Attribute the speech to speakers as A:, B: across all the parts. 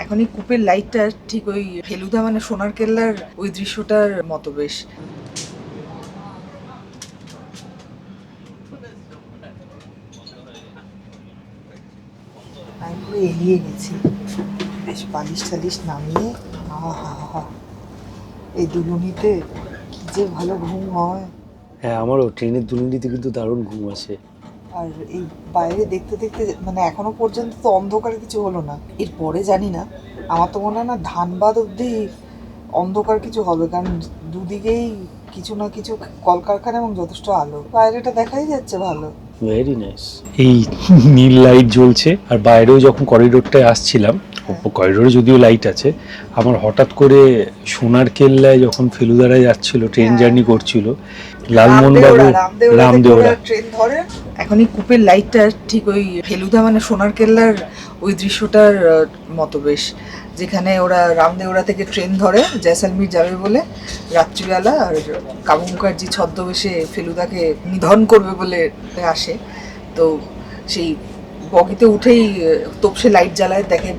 A: এখন এই কূপের লাইটটা ঠিক ওই ফেলুদা মানে সোনার কেল্লার ওই দৃশ্যটার মতো বেশ। আমি পুরো এলিয়ে গেছি, বেশ বালিশ টালিশ নামিয়ে। আহা, এই দুলুনিতে কি যে ভালো ঘুম হয়।
B: হ্যাঁ, আমারও ট্রেনের দুলুনিতে কিন্তু দারুণ ঘুম আসে।
A: আর এই বাইরে দেখতে দেখতে মানে এখনো পর্যন্ত তো অন্ধকারে কিছু হলো না, এরপরে জানি না। আমার তো মনে হয় না ধানবাদ অবধি অন্ধকার কিছু হবে, কারণ দুদিকেই কিছু না কিছু কলকারখানা এবং যথেষ্ট আলো, বাইরেটা দেখাই যাচ্ছে ভালো।
B: Very nice. এই নীল লাইট জ্বলছে, আর বাইরেও যখন করিডোরটায় আসছিলাম, করিডোরে যদিও লাইট আছে, আমার হঠাৎ করে সোনার কেল্লায় যখন ফেলুদারা যাচ্ছিল, ট্রেন জার্নি করছিল, লালমোহনবাবু রামদেওরা
A: ট্রেন ধরে। এখন এই কূপের লাইটটা ঠিক ওই ফেলুদা মানে সোনার কেল্লার ওই দৃশ্যটার মতো বেশ, যেখানে ওরা রামদেওরা থেকে ট্রেন ধরে জয়সালমীর যাবে বলে রাত্রিবেলা, আর কাবু মুখার্জি ছদ্মবেশে ফেলুদাকে নিধন করবে বলে আসে। তো সেই বগিতে উঠেই তোপসে লাইট জ্বালায়, দেখে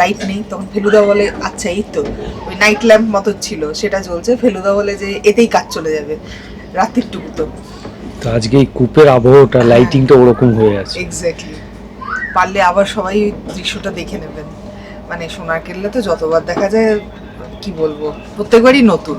A: লাইট নেই, তখন ফেলুদা বলে আচ্ছা এই তো ওই নাইট ল্যাম্প মতো ছিল সেটা জ্বলছে। ফেলুদা বলে যে এতেই কাজ চলে যাবে রাত্রির টুকু। তো
B: আজকে এই কূপের আবহাওয়াটা, লাইটিংটা ওরকম হয়ে আছে।
A: এক্স্যাক্টলি, পারলে আবার সবাই দৃশ্যটা দেখে নেবেন। মানে সোনার কেল্লা তো যতবার দেখা যায় কি বলবো, প্রত্যেকবারই নতুন।